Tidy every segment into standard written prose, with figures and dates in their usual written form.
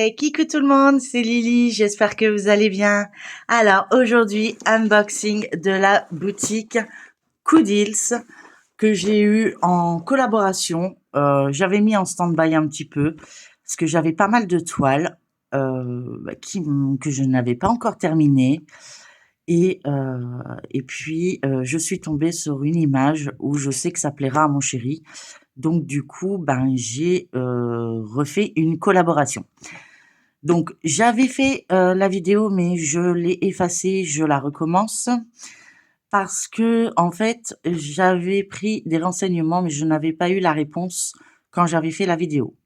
Hey, coucou tout le monde, c'est Lily, j'espère que vous allez bien. Alors aujourd'hui, unboxing de la boutique Coodils que j'ai eu en collaboration. J'avais mis en stand-by un petit peu parce que j'avais pas mal de toiles que je n'avais pas encore terminées. Et puis, je suis tombée sur une image où je sais que ça plaira à mon chéri. Donc du coup, j'ai refait une collaboration. Donc j'avais fait la vidéo, mais je l'ai effacée, je la recommence parce que en fait, j'avais pris des renseignements, mais je n'avais pas eu la réponse quand j'avais fait la vidéo.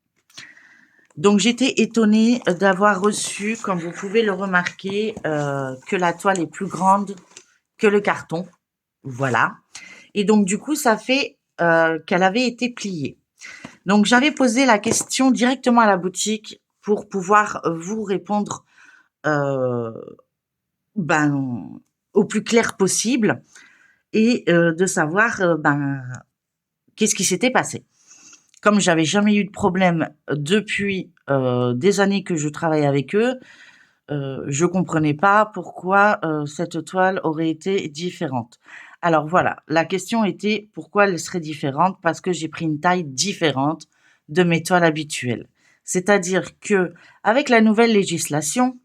Donc j'étais étonnée d'avoir reçu, comme vous pouvez le remarquer, que la toile est plus grande que le carton. Voilà. Et donc du coup, ça fait qu'elle avait été pliée. Donc j'avais posé la question directement à la boutique pour pouvoir vous répondre euh, ben, au plus clair possible et de savoir qu'est-ce qui s'était passé. Comme j'avais jamais eu de problème depuis des années que je travaille avec eux, je comprenais pas pourquoi cette toile aurait été différente. Alors voilà, la question était pourquoi elle serait différente? Parce que j'ai pris une taille différente de mes toiles habituelles. C'est-à-dire que avec la nouvelle législation,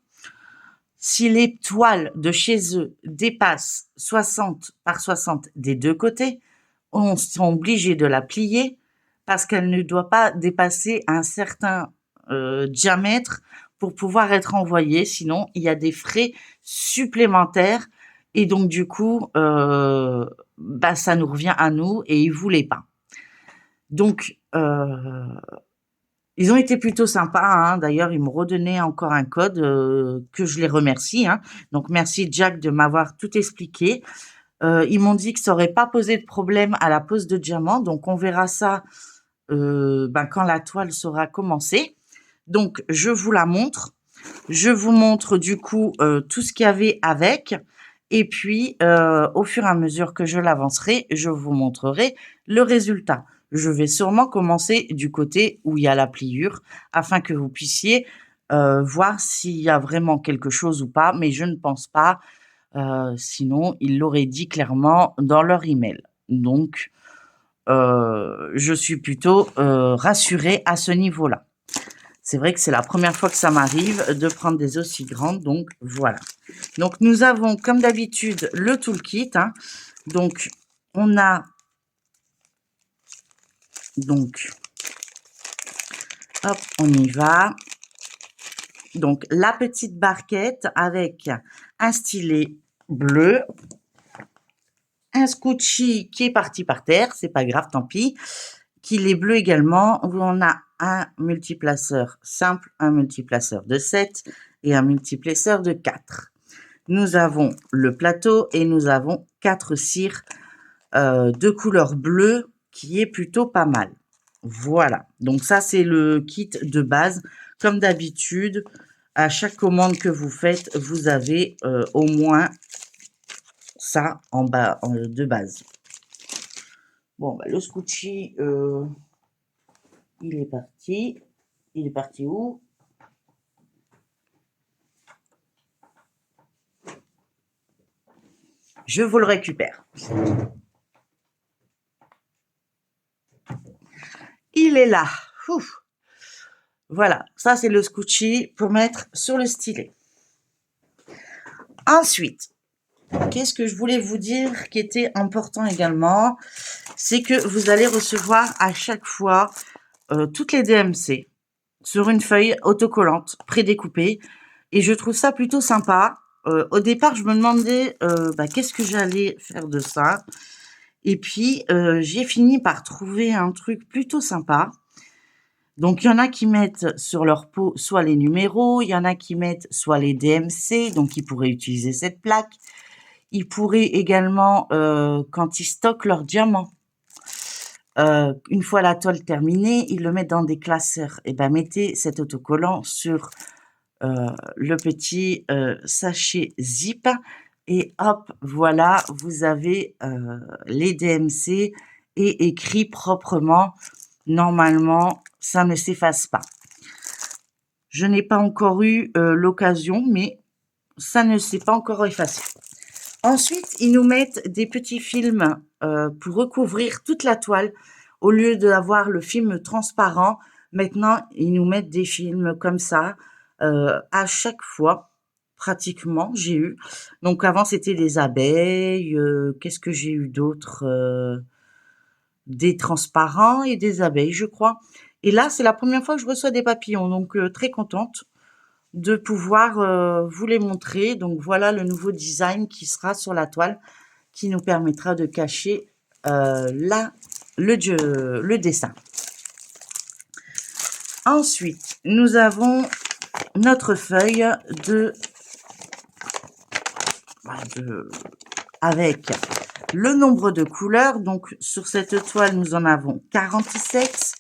si les toiles de chez eux dépassent 60 par 60 des deux côtés, on sont obligés de la plier parce qu'elle ne doit pas dépasser un certain diamètre pour pouvoir être envoyée. Sinon, il y a des frais supplémentaires et donc du coup, ça nous revient à nous et ils voulaient pas. Donc, ils ont été plutôt sympas, hein. D'ailleurs, ils m'ont redonné encore un code que je les remercie, hein. Donc, merci Jack de m'avoir tout expliqué. Ils m'ont dit que ça aurait pas posé de problème à la pose de diamant. Donc, on verra ça quand la toile sera commencée. Donc, je vous la montre. Je vous montre du coup tout ce qu'il y avait avec. Et puis, au fur et à mesure que je l'avancerai, je vous montrerai le résultat. Je vais sûrement commencer du côté où il y a la pliure afin que vous puissiez voir s'il y a vraiment quelque chose ou pas, mais je ne pense pas. Sinon, ils l'auraient dit clairement dans leur email. Donc, je suis plutôt rassurée à ce niveau-là. C'est vrai que c'est la première fois que ça m'arrive de prendre des aussi grandes, donc voilà. Donc nous avons comme d'habitude le toolkit, hein. Donc on a hop, on y va. Donc la petite barquette avec un stylet bleu, un scotchy qui est parti par terre, c'est pas grave, tant pis, qu'il est bleu également, où on a un multiplaceur simple, un multiplaceur de 7 et un multiplaceur de 4. Nous avons le plateau et nous avons 4 cires de couleur bleue qui est plutôt pas mal. Voilà, donc ça c'est le kit de base. Comme d'habitude, à chaque commande que vous faites, vous avez au moins ça en bas de base. Bon, le scotchy, il est parti. Il est parti où? Je vous le récupère. Il est là. Ouf. Voilà, ça c'est le scotchy pour mettre sur le stylet. Ensuite, qu'est-ce que je voulais vous dire qui était important également, c'est que vous allez recevoir à chaque fois toutes les DMC sur une feuille autocollante prédécoupée et je trouve ça plutôt sympa. Au départ, je me demandais qu'est-ce que j'allais faire de ça et puis j'ai fini par trouver un truc plutôt sympa. Donc, il y en a qui mettent sur leur peau soit les numéros, il y en a qui mettent soit les DMC, donc ils pourraient utiliser cette plaque. Ils pourraient également, quand ils stockent leurs diamants, une fois la toile terminée, ils le mettent dans des classeurs. Et mettez cet autocollant sur le petit sachet zip et hop, voilà, vous avez les DMC et écrit proprement. Normalement, ça ne s'efface pas. Je n'ai pas encore eu l'occasion, mais ça ne s'est pas encore effacé. Ensuite, ils nous mettent des petits films pour recouvrir toute la toile. Au lieu d'avoir le film transparent, maintenant, ils nous mettent des films comme ça à chaque fois, pratiquement, j'ai eu. Donc, avant, c'était des abeilles. Qu'est-ce que j'ai eu d'autre des transparents et des abeilles, je crois. Et là, c'est la première fois que je reçois des papillons, donc très contente de pouvoir vous les montrer. Donc voilà le nouveau design qui sera sur la toile, qui nous permettra de cacher le dessin. Ensuite, nous avons notre feuille avec le nombre de couleurs. Donc sur cette toile, nous en avons 47.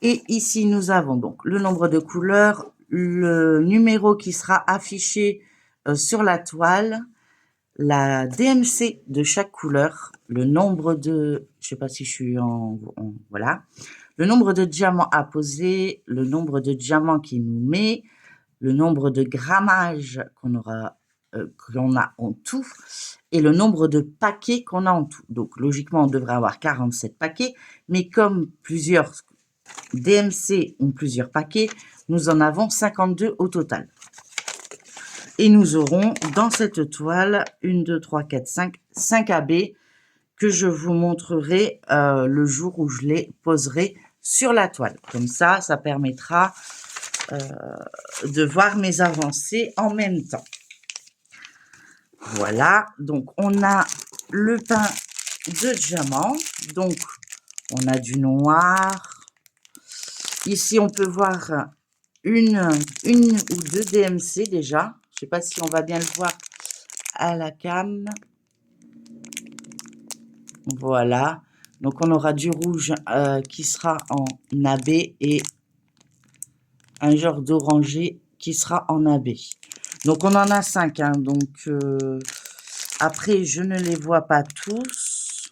Et ici, nous avons donc le nombre de couleurs, le numéro qui sera affiché sur la toile, la DMC de chaque couleur, le nombre de, je sais pas si je suis voilà, le nombre de diamants à poser, le nombre de diamants qui nous met, le nombre de grammages qu'on a en tout et le nombre de paquets qu'on a en tout. Donc logiquement, on devrait avoir 47 paquets, mais comme plusieurs DMC ont plusieurs paquets, nous en avons 52 au total. Et nous aurons dans cette toile 1, 2, 3, 4, 5 AB que je vous montrerai le jour où je les poserai sur la toile. Comme ça, ça permettra de voir mes avancées en même temps. Voilà, donc on a le pain de diamant, donc on a du noir. Ici, on peut voir une ou deux DMC déjà. Je ne sais pas si on va bien le voir à la cam. Voilà. Donc, on aura du rouge qui sera en AB et un genre d'orangé qui sera en AB. Donc, on en a 5. Hein, donc, après, je ne les vois pas tous.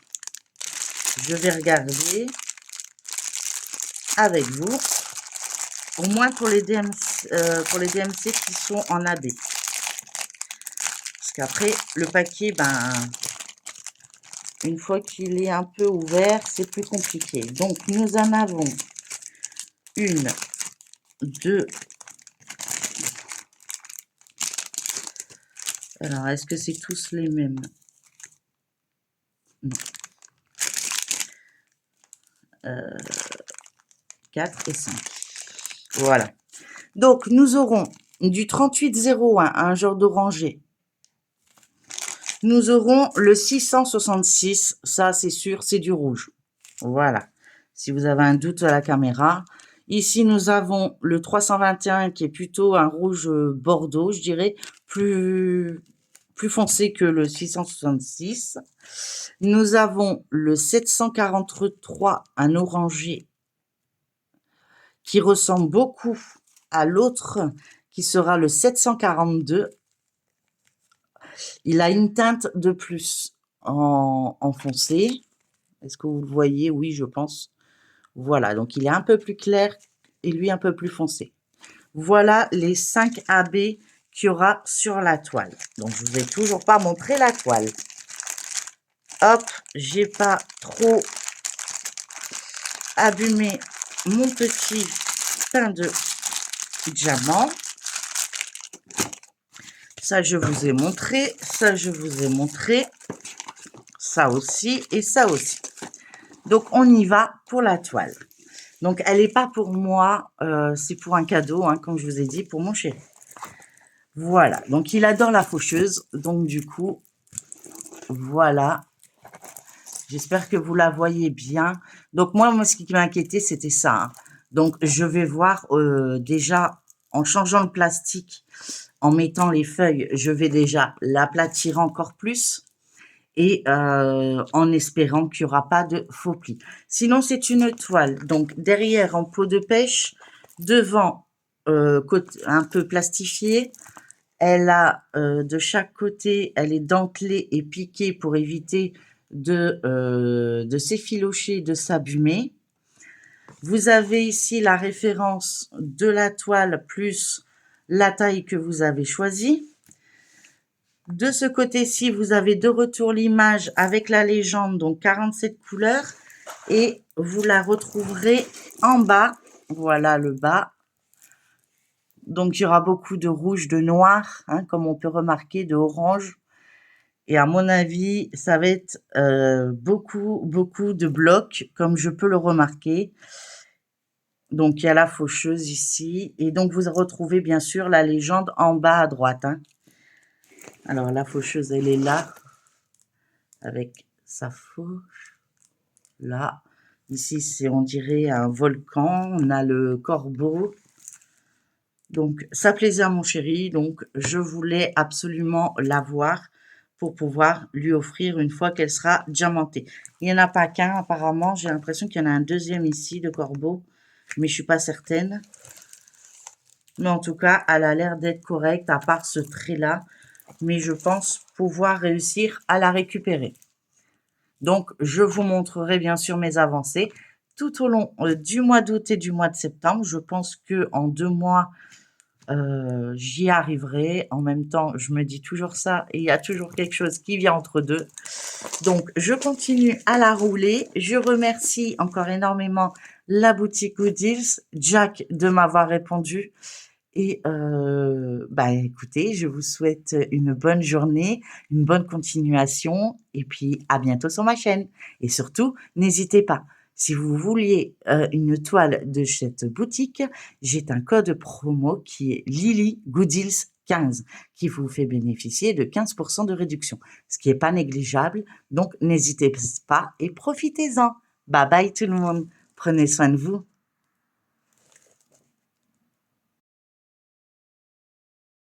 Je vais regarder avec vous. Au moins pour les DMC qui sont en AB. Parce qu'après, le paquet, une fois qu'il est un peu ouvert, c'est plus compliqué. Donc, nous en avons 1, 2. Alors, est-ce que c'est tous les mêmes? Non. 4 et 5. Voilà. Donc, nous aurons du 3801, un genre d'orangé. Nous aurons le 666, ça c'est sûr, c'est du rouge. Voilà. Si vous avez un doute à la caméra. Ici, nous avons le 321 qui est plutôt un rouge bordeaux, je dirais, plus foncé que le 666. Nous avons le 743, un orangé qui ressemble beaucoup à l'autre qui sera le 742. Il a une teinte de plus en foncé. Est-ce que vous le voyez? Oui, je pense. Voilà, donc il est un peu plus clair et lui un peu plus foncé. Voilà les 5 AB qu'il y aura sur la toile. Donc, je ne vous ai toujours pas montré la toile. Hop, j'ai pas trop abîmé mon petit pain de diamant. Ça, je vous ai montré. Ça, je vous ai montré. Ça aussi et ça aussi. Donc, on y va pour la toile. Donc, elle n'est pas pour moi. C'est pour un cadeau, hein, comme je vous ai dit, pour mon chéri. Voilà. Donc, il adore la faucheuse. Donc, du coup, voilà. J'espère que vous la voyez bien. Donc, moi ce qui m'inquiétait, c'était ça. Hein. Donc, je vais voir déjà, en changeant le plastique, en mettant les feuilles, je vais déjà l'aplatir encore plus. Et en espérant qu'il n'y aura pas de faux plis. Sinon, c'est une toile. Donc, derrière, en peau de pêche. Devant, un peu plastifiée. Elle a, de chaque côté, elle est dentelée et piquée pour éviter de s'effilocher, de s'abîmer. Vous avez ici la référence de la toile plus la taille que vous avez choisie. De ce côté-ci, vous avez de retour l'image avec la légende, donc 47 couleurs. Et vous la retrouverez en bas. Voilà le bas. Donc, il y aura beaucoup de rouge, de noir, hein, comme on peut remarquer, de orange. Et à mon avis, ça va être beaucoup de blocs, comme je peux le remarquer. Donc, il y a la faucheuse ici. Et donc, vous retrouvez bien sûr la légende en bas à droite. Hein. Alors, la faucheuse, elle est là, avec sa fauche. Là, ici, c'est, on dirait, un volcan. On a le corbeau. Donc, ça plaisait à mon chéri. Donc, je voulais absolument l'avoir pour pouvoir lui offrir une fois qu'elle sera diamantée. Il n'y en a pas qu'un, apparemment. J'ai l'impression qu'il y en a un deuxième ici, de corbeau. Mais je suis pas certaine. Mais en tout cas, elle a l'air d'être correcte, à part ce trait-là. Mais je pense pouvoir réussir à la récupérer. Donc, je vous montrerai bien sûr mes avancées tout au long du mois d'août et du mois de septembre. Je pense que en 2 mois, j'y arriverai. En même temps, je me dis toujours ça et il y a toujours quelque chose qui vient entre deux. Donc, je continue à la rouler. Je remercie encore énormément la boutique Gooddeals, Jack, de m'avoir répondu. Et écoutez, je vous souhaite une bonne journée, une bonne continuation et puis à bientôt sur ma chaîne. Et surtout, n'hésitez pas, si vous vouliez une toile de cette boutique, j'ai un code promo qui est Lily Gooddeals 15 qui vous fait bénéficier de 15% de réduction, ce qui n'est pas négligeable. Donc, n'hésitez pas et profitez-en. Bye bye tout le monde. Prenez soin de vous.